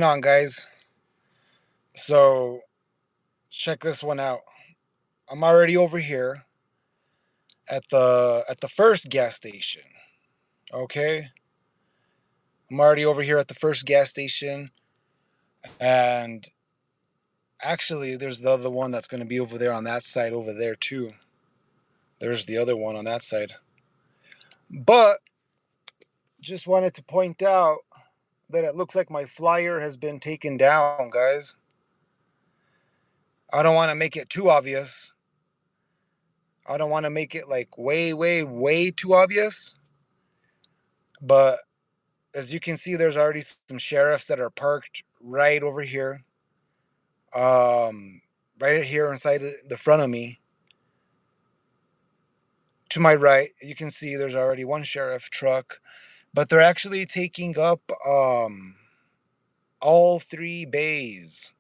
On, guys. So check this one out. I'm already over here at the first gas station. Okay, I'm already over here at the first gas station, and actually, there's the other one that's going to be over there on that side over there too. There's the other one on that side. But just wanted to point out that it looks like my flyer has been taken down, guys. I don't want to make it too obvious. I don't want to make it like way, way, way too obvious. But as you can see, there's already some sheriffs that are parked right over here, um, right here inside the front of me. To my right, you can see there's already one sheriff truck, but they're actually taking up all three bays.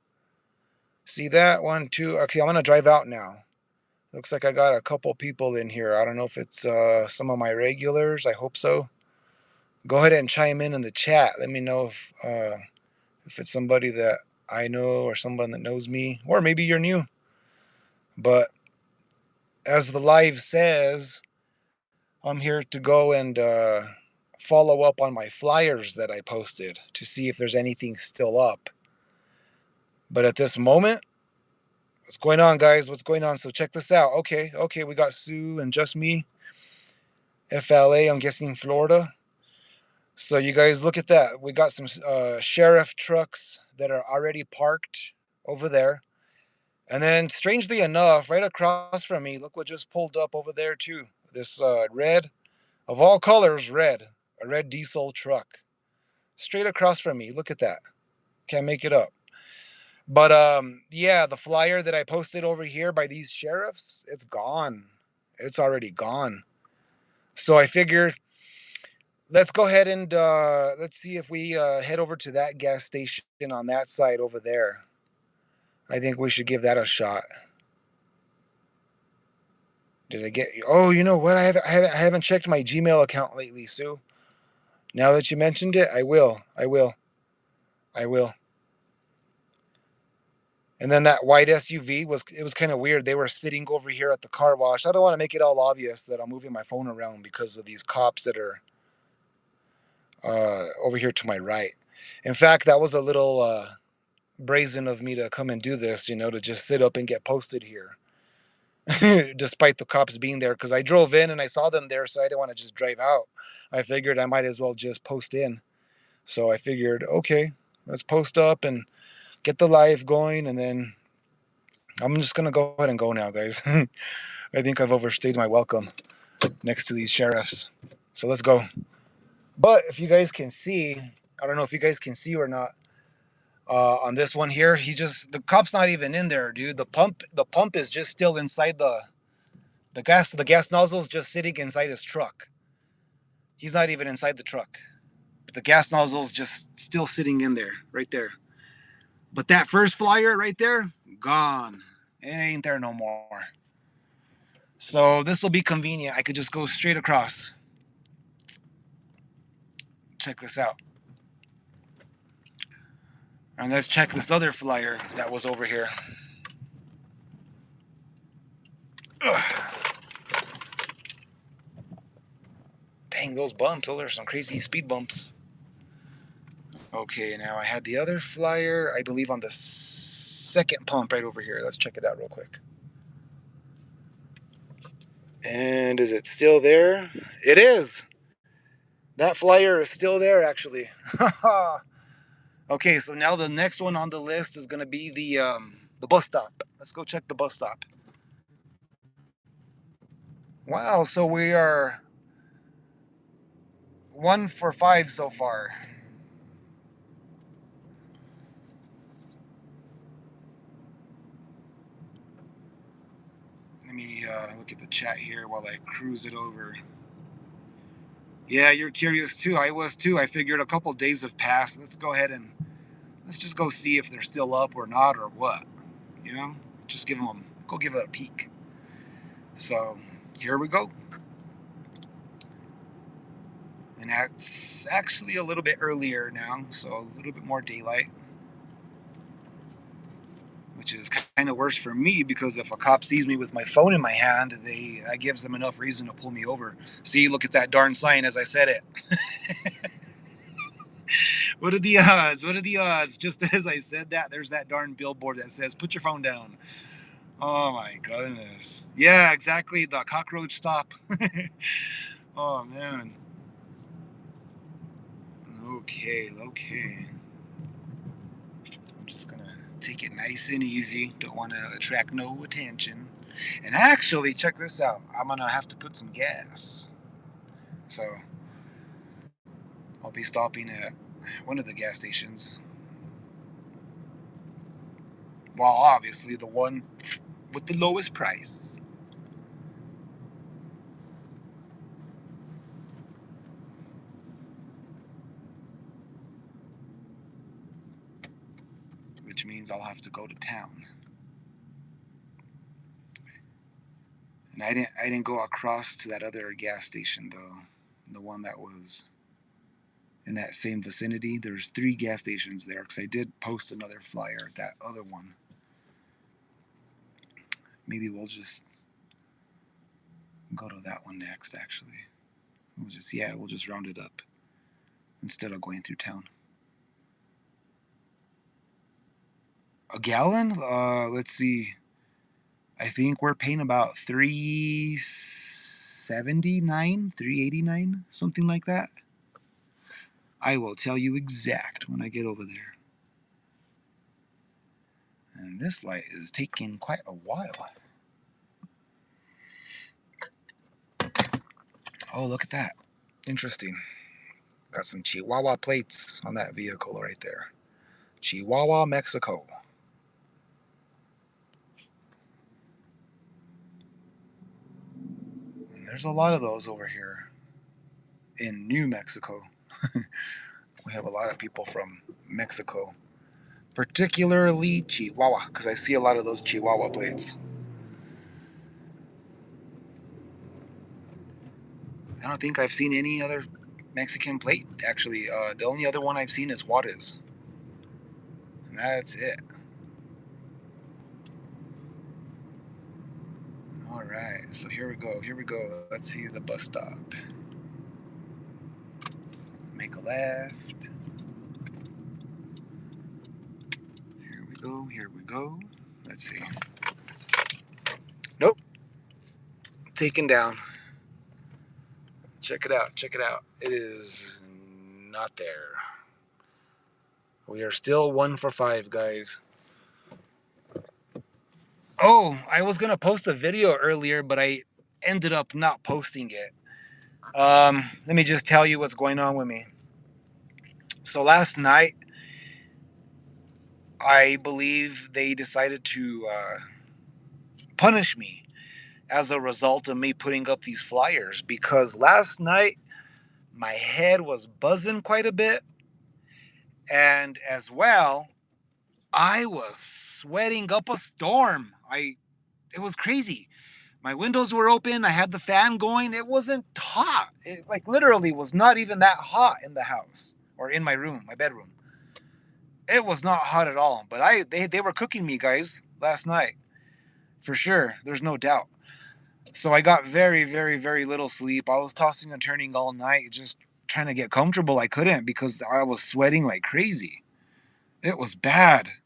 See that one, two? Okay, I'm gonna drive out now. Looks like I got a couple people in here. I don't know if it's some of my regulars. I hope so. Go ahead and chime in the chat. Let me know if it's somebody that I know or someone that knows me, or maybe you're new. But as the live says, I'm here to go and follow up on my flyers that I posted to see if there's anything still up. But at this moment, what's going on, guys? What's going on? So check this out. Okay, we got Sue and just me. FLA, I'm guessing Florida. So you guys look at that. We got some sheriff trucks that are already parked over there. And then, strangely enough, right across from me, look what just pulled up over there too. This red, of all colors, red, a red diesel truck, straight across from me. Look at that. Can't make it up. But yeah, the flyer that I posted over here by these sheriffs, it's gone. It's already gone. So I figured, let's go ahead and let's see if we head over to that gas station on that side over there. I think we should give that a shot. Did I get? Oh, you know what? I haven't checked my Gmail account lately, Sue. Now that you mentioned it, I will. I will. I will. And then that white SUV was kind of weird. They were sitting over here at the car wash. I don't want to make it all obvious that I'm moving my phone around because of these cops that are over here to my right. In fact, that was a little brazen of me to come and do this. To just sit up and get posted here. Despite the cops being there, because I drove in and I saw them there, so I didn't want to just drive out. I figured I might as well just post in. So I figured, okay, let's post up and get the live going, and then I'm just gonna go ahead and go now, guys. I think I've overstayed my welcome next to these sheriffs. So let's go. But if you guys can see, I don't know if you guys can see or not. On this one here, the cop's not even in there, dude. The pump is just still inside the gas nozzle's just sitting inside his truck. He's not even inside the truck. But the gas nozzle's just still sitting in there, right there. But that first flyer right there, gone. It ain't there no more. So this will be convenient. I could just go straight across. Check this out. And let's check this other flyer that was over here. Ugh. Dang, those bumps. Those are some crazy speed bumps. Okay, now I had the other flyer, I believe, on the second pump right over here. Let's check it out real quick. And is it still there? It is. That flyer is still there, actually. Okay, so now the next one on the list is going to be the bus stop. Let's go check the bus stop. Wow, so we are 1 for 5 so far. Let me look at the chat here while I cruise it over. Yeah, you're curious too. I was too. I figured a couple days have passed. Let's go ahead and let's just go see if they're still up or not or what. You know, just go give it a peek. So here we go. And that's actually a little bit earlier now, so a little bit more daylight. which is kind of worse for me because if a cop sees me with my phone in my hand, that gives them enough reason to pull me over. See, look at that darn sign as I said it. What are the odds? What are the odds? Just as I said that, there's that darn billboard that says, "Put your phone down." Oh my goodness. Yeah, exactly. The cockroach stop. Oh man. Okay, okay. I'm just gonna take it nice and easy. Don't want to attract no attention. And actually, check this out. I'm gonna have to put some gas. So I'll be stopping at one of the gas stations. Well, obviously the one with the lowest price. Which means I'll have to go to town. And I didn't go across to that other gas station though. The one that was in that same vicinity. There's 3 gas stations there because I did post another flyer at that other one. Maybe we'll just go to that one next actually. We'll just round it up instead of going through town. A gallon? Let's see. I think we're paying about $3.79, $3.89, something like that. I will tell you exact when I get over there. And this light is taking quite a while. Oh, look at that. Interesting. Got some Chihuahua plates on that vehicle right there. Chihuahua, Mexico. And there's a lot of those over here in New Mexico. We have a lot of people from Mexico, particularly Chihuahua, because I see a lot of those Chihuahua plates. I don't think I've seen any other Mexican plate, actually. The only other one I've seen is Juarez. And that's it. Alright, so here we go. Here we go. Let's see the bus stop. Make a left. Here we go. Here we go. Let's see. Nope. Taken down. Check it out. Check it out. It is not there. We are still 1 for 5, guys. Oh, I was going to post a video earlier, but I ended up not posting it. Let me just tell you what's going on with me. So last night, I believe they decided to punish me as a result of me putting up these flyers, because last night my head was buzzing quite a bit, and as well, I was sweating up a storm. It was crazy. My windows were open. I had the fan going. It wasn't hot. It like literally was not even that hot in the house or in my room, my bedroom. It was not hot at all. But they were cooking me, guys, last night. For sure. There's no doubt. So I got very, very, very little sleep. I was tossing and turning all night, just trying to get comfortable. I couldn't because I was sweating like crazy. It was bad.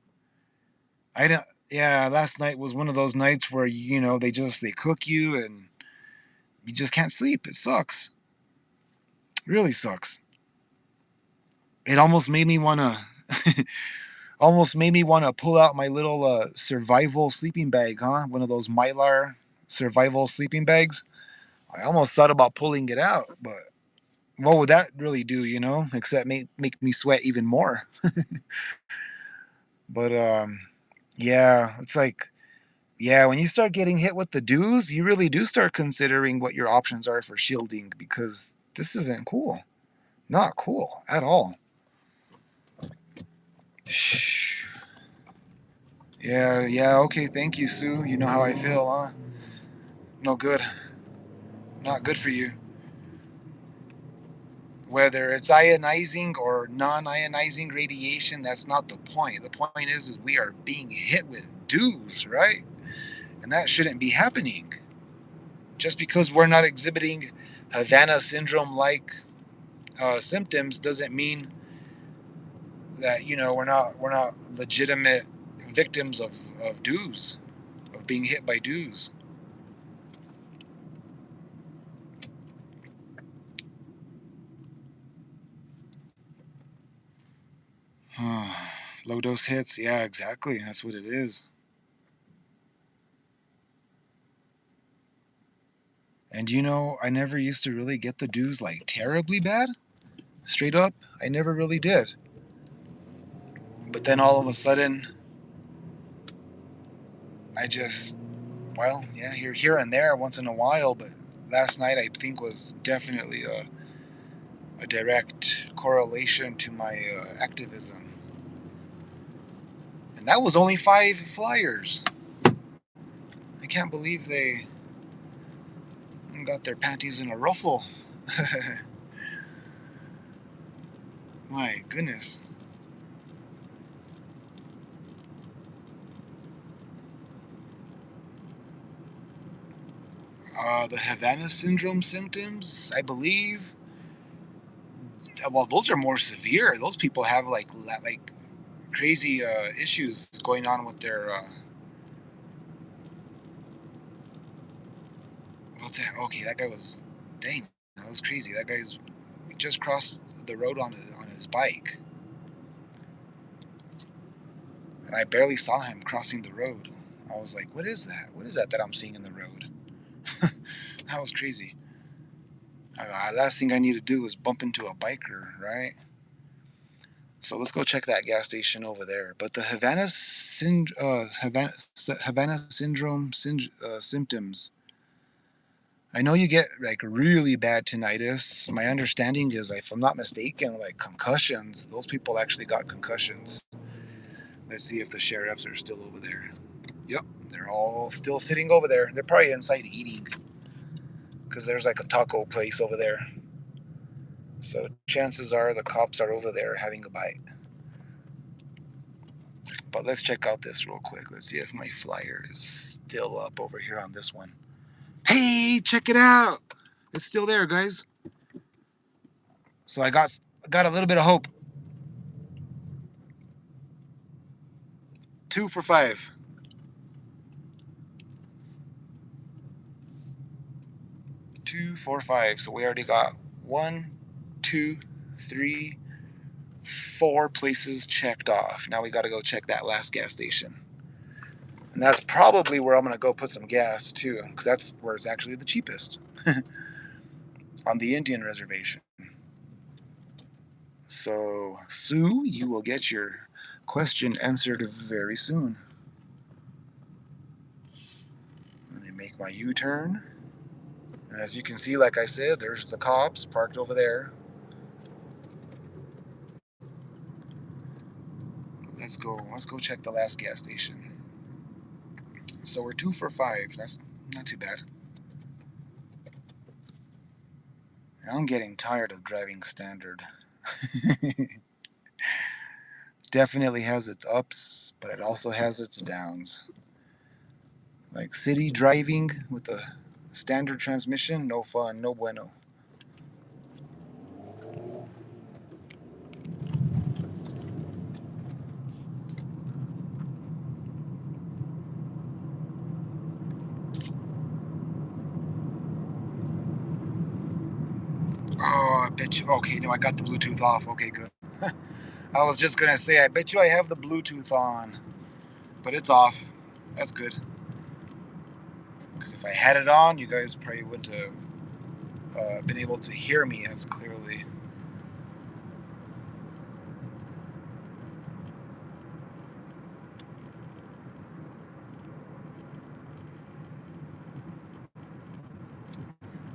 I didn't. Yeah, last night was one of those nights where they cook you and you just can't sleep. It sucks. It really sucks. It almost made me wanna pull out my little survival sleeping bag, huh? One of those Mylar survival sleeping bags. I almost thought about pulling it out, but what would that really do, except make me sweat even more. But yeah, it's like, yeah, when you start getting hit with the dews, you really do start considering what your options are for shielding, because this isn't cool. Not cool at all. Shh. Yeah, okay, thank you, Sue. You know how I feel, huh? No good. Not good for you. Whether it's ionizing or non-ionizing radiation, that's not the point. The point is we are being hit with DOOs, right? And that shouldn't be happening. Just because we're not exhibiting Havana syndrome-like symptoms doesn't mean that we're not legitimate victims of DOOs, of being hit by DOOs. Low dose hits, yeah, exactly. That's what it is. And I never used to really get the DOOs like terribly bad. Straight up, I never really did. But then all of a sudden, I just, well, yeah, here and there once in a while. But last night I think was definitely a direct correlation to my activism. And that was only 5 flyers. I can't believe they got their panties in a ruffle. My goodness. The Havana syndrome symptoms, I believe. Well, those are more severe. Those people have like crazy issues going on with their. What's that? Okay, that guy was. Dang, that was crazy. That guy's just crossed the road on his bike, and I barely saw him crossing the road. I was like, "What is that? What is that I'm seeing in the road?" That was crazy. Last thing I need to do is bump into a biker, right? So let's go check that gas station over there. But the Havana syndrome symptoms. I know you get like really bad tinnitus. My understanding is, if I'm not mistaken, like concussions. Those people actually got concussions. Let's see if the sheriffs are still over there. Yep, they're all still sitting over there. They're probably inside eating because there's like a taco place over there. So chances are the cops are over there having a bite. But let's check out this real quick. Let's see if my flyer is still up over here on this one. Hey, check it out. It's still there, guys. So I got a little bit of hope. 2 for 5. 2 for 5. So we already got 1, 2, 3, 4 places checked off. Now we got to go check that last gas station. And that's probably where I'm going to go put some gas too, because that's where it's actually the cheapest. On the Indian reservation. So, Sue, you will get your question answered very soon. Let me make my U-turn. And as you can see, like I said, there's the cops parked over there. Let's go check the last gas station. So we're 2 for 5. That's not too bad. I'm getting tired of driving standard. Definitely has its ups, but it also has its downs. Like city driving with a standard transmission, no fun, no bueno. Oh, I bet you. Okay, no, I got the Bluetooth off. Okay, good. I was just gonna say, I bet you I have the Bluetooth on, but it's off. That's good. Because if I had it on, you guys probably wouldn't have been able to hear me as clearly.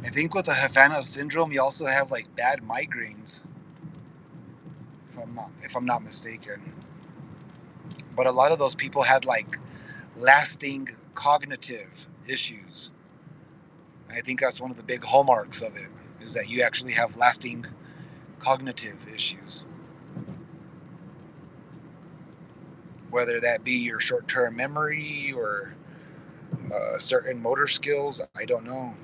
I think with the Havana syndrome, you also have like bad migraines, if I'm not mistaken. But a lot of those people had like lasting cognitive issues. I think that's one of the big hallmarks of it, is that you actually have lasting cognitive issues. Whether that be your short-term memory or certain motor skills, I don't know.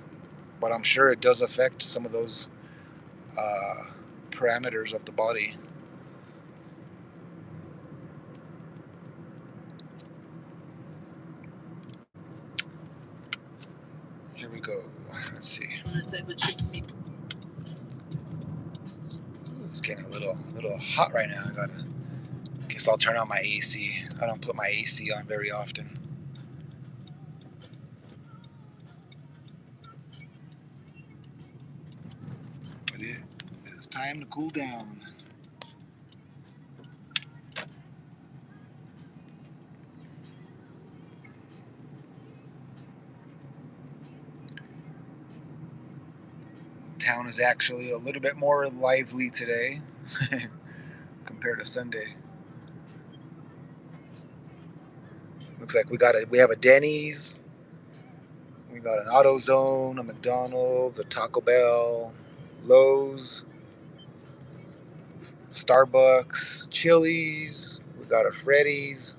But I'm sure it does affect some of those uh, parameters of the body. Here we go. Let's see. It's getting a little hot right now. Guess I'll turn on my AC. I don't put my AC on very often. But it is time to cool down. Town is actually a little bit more lively today compared to Sunday. Looks like we have a Denny's, we got an AutoZone, a McDonald's, a Taco Bell, Lowe's, Starbucks, Chili's. We got a Freddy's,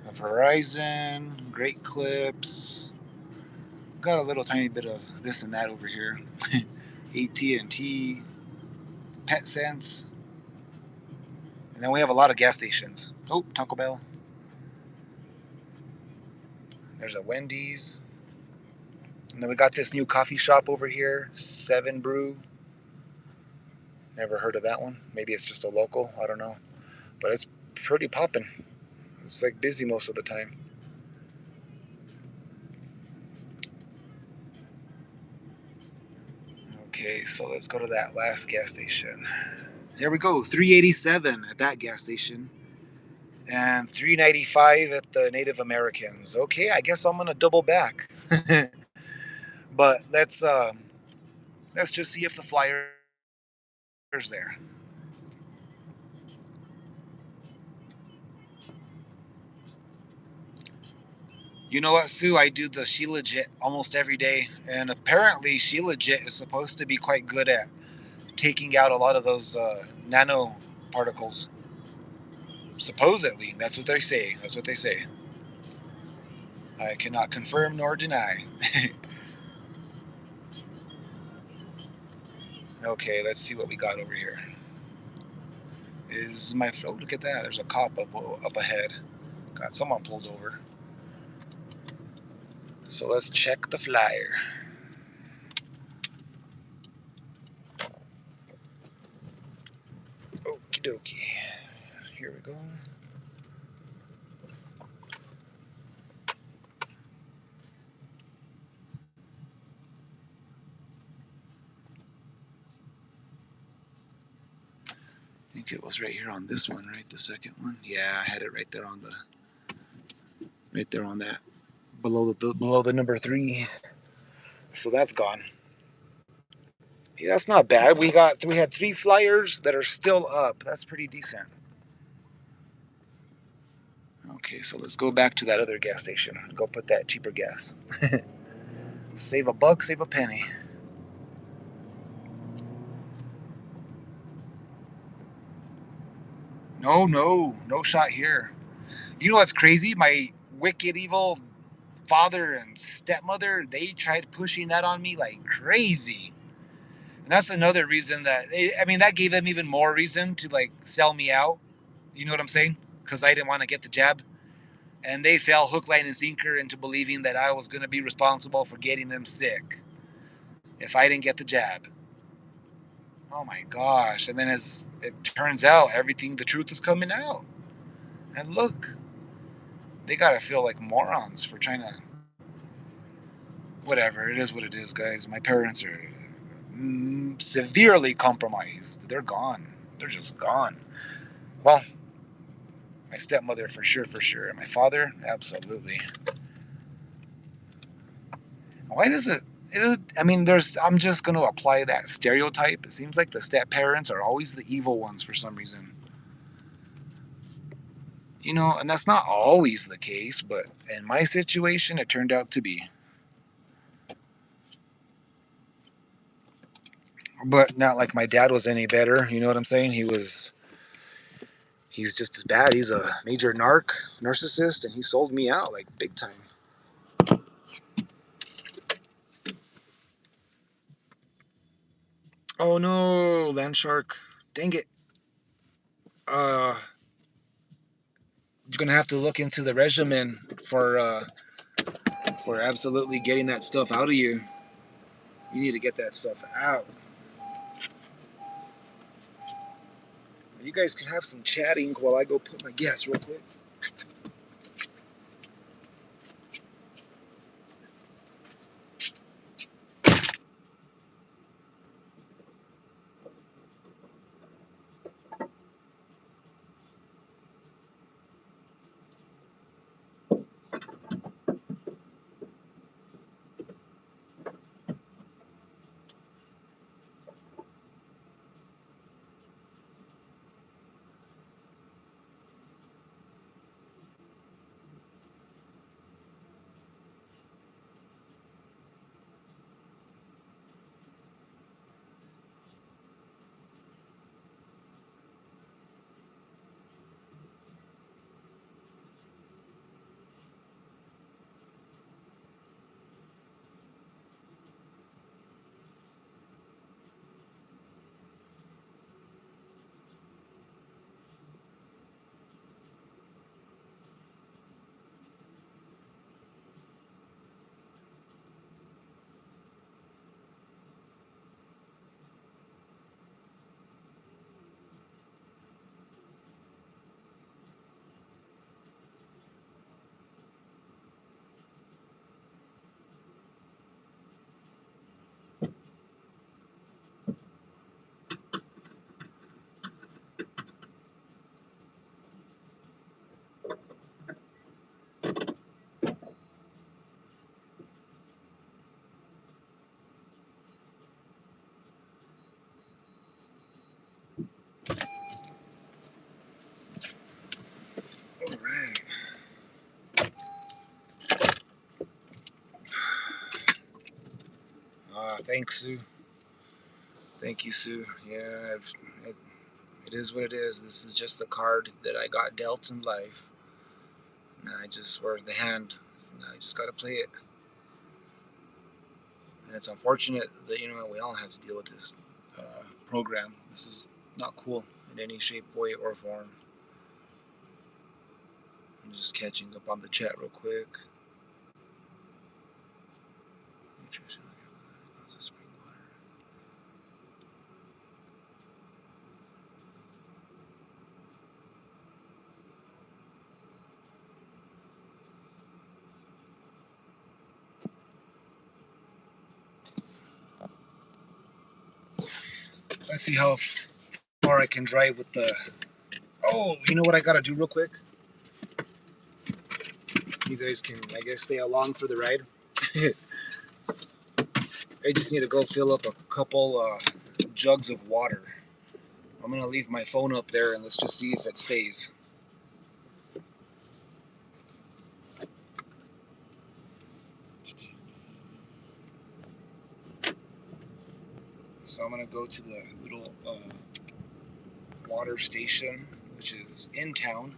a Verizon, Great Clips. Got a little tiny bit of this and that over here. AT&T, PetSense, and then we have a lot of gas stations. Oh, Taco Bell. There's a Wendy's. And then we got this new coffee shop over here, 7 Brew. Never heard of that one. Maybe it's just a local. I don't know. But it's pretty popping. It's like busy most of the time. Okay, so let's go to that last gas station. There we go, $3.87 at that gas station. And $3.95 at the Native Americans. Okay, I guess I'm gonna double back. But let's just see if the flyer's there. You know what, Sue? I do the Shilajit almost every day, and apparently Shilajit is supposed to be quite good at taking out a lot of those nano particles. Supposedly, that's what they say. That's what they say. I cannot confirm nor deny. Okay, let's see what we got over here. Is my oh, look at that? There's a cop up ahead. Got someone pulled over. So let's check the flyer. Okie dokie. Here we go. I think it was right here on this one, right? The second one. Yeah, I had it right there on that below the number 3. So that's gone. Yeah, that's not bad. We had 3 flyers that are still up. That's pretty decent. Okay, so let's go back to that other gas station. Go put that cheaper gas. Save a buck, save a penny. No shot here. You know what's crazy? My wicked evil father and stepmother, they tried pushing that on me like crazy. And that's another reason that gave them even more reason to like sell me out. You know what I'm saying? Because I didn't want to get the jab. And they fell hook, line, and sinker into believing that I was going to be responsible for getting them sick if I didn't get the jab. Oh my gosh. And then as it turns out, the truth is coming out. And look, they got to feel like morons for trying to. Whatever. It is what it is, guys. My parents are severely compromised. They're gone. They're just gone. Well, my stepmother for sure. And my father, absolutely. Why does it? I'm just going to apply that stereotype. It seems like the step parents are always the evil ones for some reason. You know, and that's not always the case, but in my situation, it turned out to be. but not like my dad was any better. You know what I'm saying? He's just as bad. He's a major narcissist, and he sold me out like big time. Oh no, land shark! Dang it! Uh, you're gonna have to look into the regimen for absolutely getting that stuff out of you. You need to get that stuff out. You guys can have some chatting while I go put my gas real quick. All right. Thanks, Sue. Thank you, Sue. Yeah, it is what it is. This is just the card that I got dealt in life. I just work the hand. I just got to play it. And it's unfortunate that we all have to deal with this program. This is not cool in any shape, way, or form. I'm just catching up on the chat real quick. Let's see how far I can drive with the. Oh, you know what I gotta do real quick? You guys can, I guess, stay along for the ride. I just need to go fill up a couple jugs of water. I'm gonna leave my phone up there and let's just see if it stays. So I'm gonna go to the little water station, which is in town.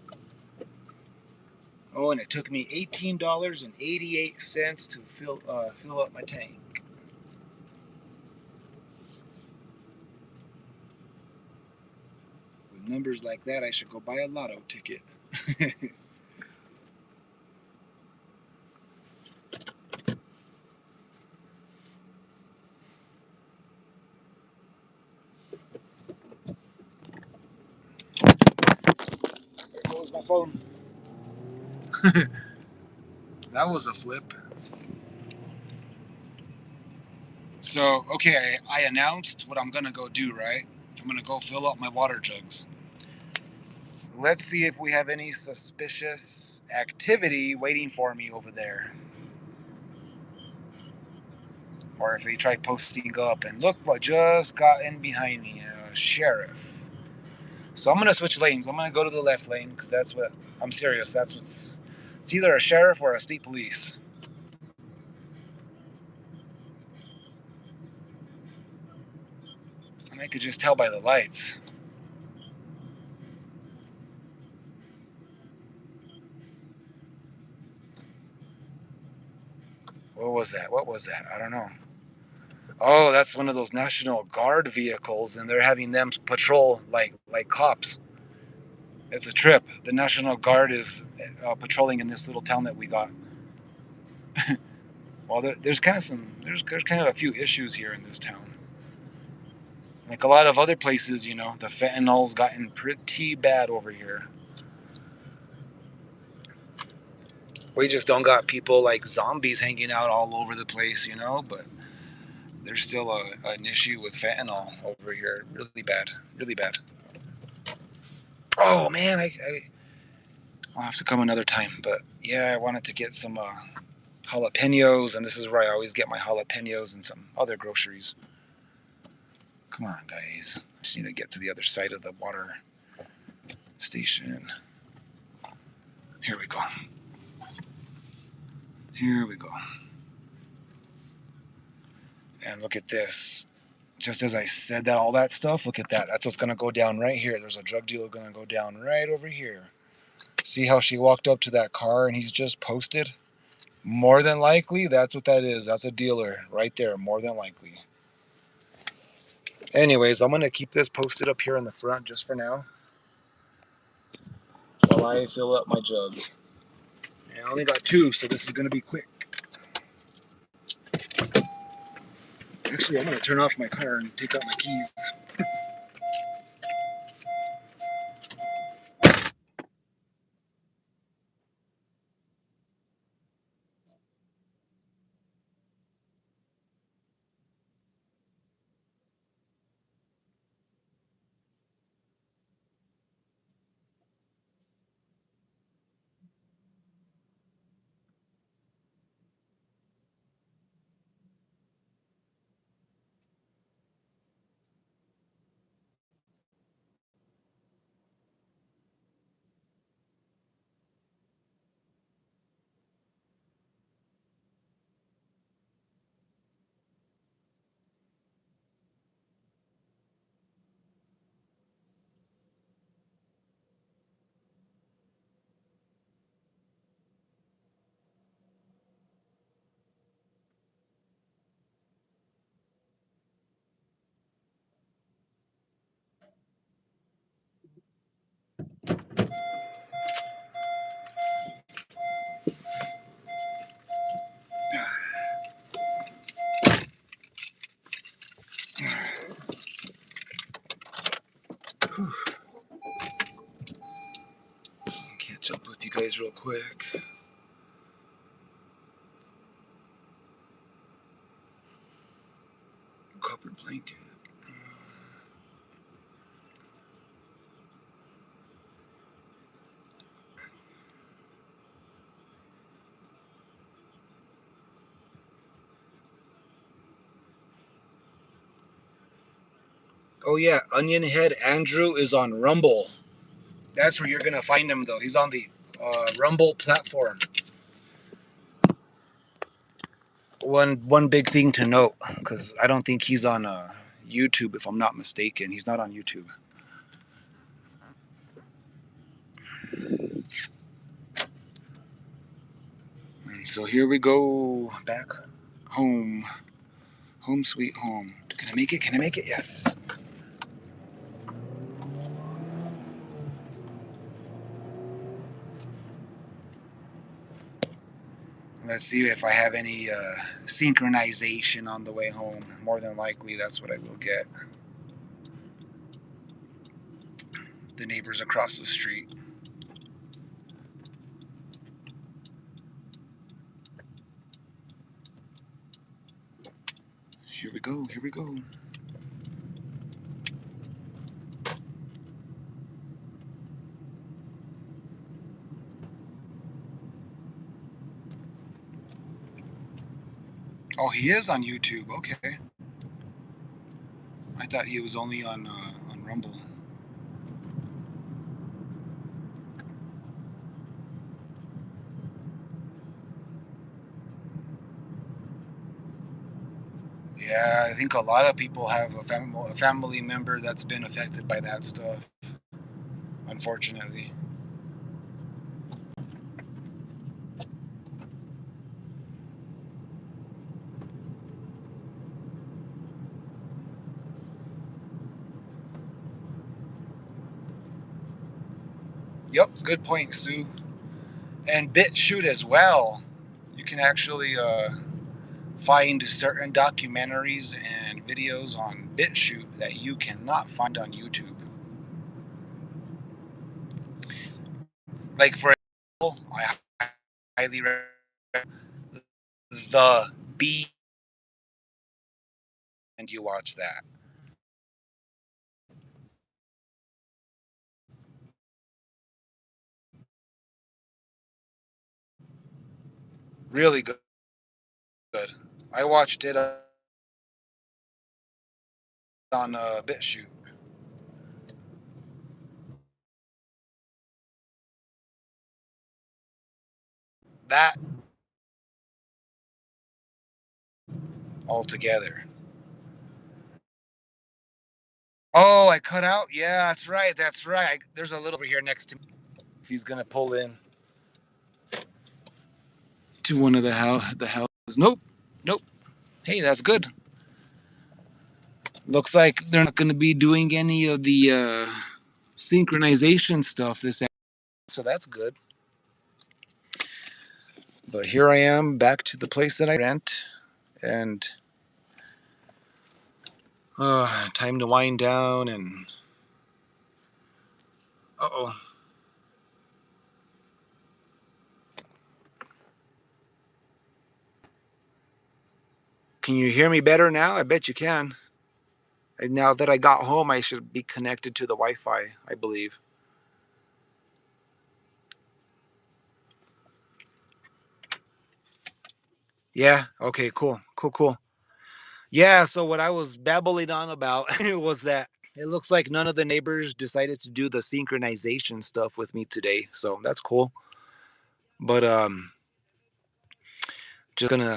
Oh, and it took me $18.88 to fill up my tank. With numbers like that, I should go buy a lotto ticket. There goes my phone. That was a flip. So, okay, I announced what I'm gonna go do, right? I'm gonna go fill up my water jugs. Let's see if we have any suspicious activity waiting for me over there. Or if they try posting up and look what just got in behind me, a sheriff. So I'm gonna switch lanes. I'm gonna go to the left lane because that's what I'm serious. That's what's it's either a sheriff or a state police. I could just tell by the lights. What was that? What was that? I don't know. Oh, that's one of those National Guard vehicles, and they're having them patrol like cops. It's a trip. The National Guard is patrolling in this little town that we got. Well, there's kind of there's kind of a few issues here in this town. Like a lot of other places, you know, the fentanyl's gotten pretty bad over here. We just don't got people like zombies hanging out all over the place, you know, but there's still an issue with fentanyl over here. Really bad. Really bad. Oh, man, I'll have to come another time. But yeah, I wanted to get some jalapenos, and this is where I always get my jalapenos and some other groceries. Come on, guys. I just need to get to the other side of the water station. Here we go. Here we go. And look at this. Just as I said that, all that stuff, look at that. That's what's going to go down right here. There's a drug dealer going to go down right over here. See how she walked up to that car and he's just posted? More than likely, that's what that is. That's a dealer right there, more than likely. Anyways, I'm going to keep this posted up here in the front just for now while I fill up my jugs. And I only got 2, so this is going to be quick. Actually, I'm going to turn off my car and take out my keys. Catch up with you guys real quick. Covered blanket. Oh yeah, Onion Head Andrew is on Rumble. That's where you're gonna find him though. He's on the Rumble platform. One big thing to note, because I don't think he's on YouTube, if I'm not mistaken. He's not on YouTube. And so here we go, back home. Home sweet home. Can I make it? Can I make it? Yes. Let's see if I have any synchronization on the way home. More than likely, that's what I will get. The neighbors across the street. Here we go. Here we go. Oh, he is on YouTube. Okay. I thought he was only on Rumble. Yeah, I think a lot of people have a family member that's been affected by that stuff, unfortunately. Yep, good point, Sue. And BitChute as well. You can actually find certain documentaries and videos on BitChute that you cannot find on YouTube. Like, for example, I highly recommend the B, and you watch that. Really good. I watched it on BitChute. That altogether. Oh, I cut out? Yeah, that's right. That's right. There's a little over here next to me. If he's going to pull in to one of the houses. Nope. Nope. Hey, that's good. Looks like they're not going to be doing any of the synchronization stuff this afternoon, so that's good. But here I am back to the place that I rent, and time to wind down. And oh, can you hear me better now? I bet you can. And now that I got home, I should be connected to the Wi-Fi, I believe. Yeah. Okay. Cool. Cool. Cool. Yeah. So what I was babbling on about was that it looks like none of the neighbors decided to do the synchronization stuff with me today. So that's cool. But just gonna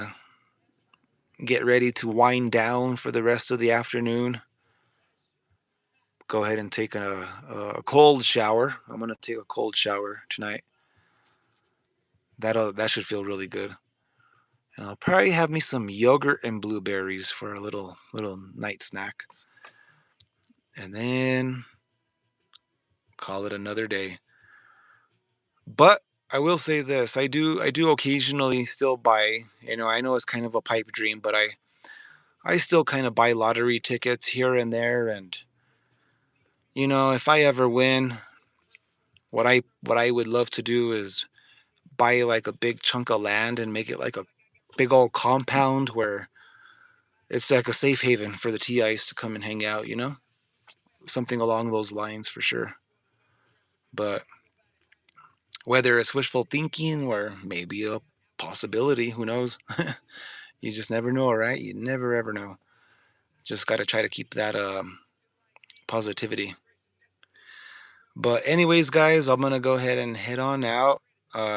get ready to wind down for the rest of the afternoon. Go ahead and take a cold shower. I'm gonna take a cold shower tonight. That should feel really good. And I'll probably have me some yogurt and blueberries for a little night snack. And then call it another day. But I will say this, I do occasionally still buy, I know it's kind of a pipe dream, but I still kind of buy lottery tickets here and there. And if I ever win, what I would love to do is buy like a big chunk of land and make it like a big old compound where it's like a safe haven for the T-Ice to come and hang out, something along those lines for sure. But whether it's wishful thinking or maybe a possibility, who knows? You just never know, right? You never ever know. Just got to try to keep that positivity. But anyways, guys, I'm gonna go ahead and head on out.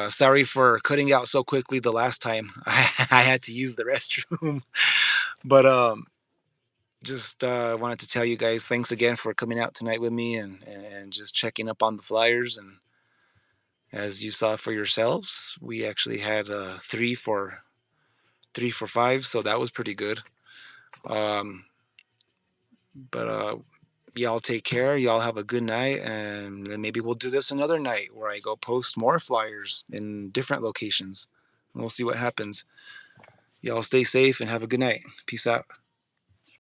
Sorry for cutting out so quickly the last time. I had to use the restroom, but just wanted to tell you guys thanks again for coming out tonight with me and just checking up on the Flyers. And as you saw for yourselves, we actually had three for five, so that was pretty good. Um, but y'all take care. Y'all have a good night, and then maybe we'll do this another night where I go post more Flyers in different locations. We'll see what happens. Y'all stay safe and have a good night. Peace out.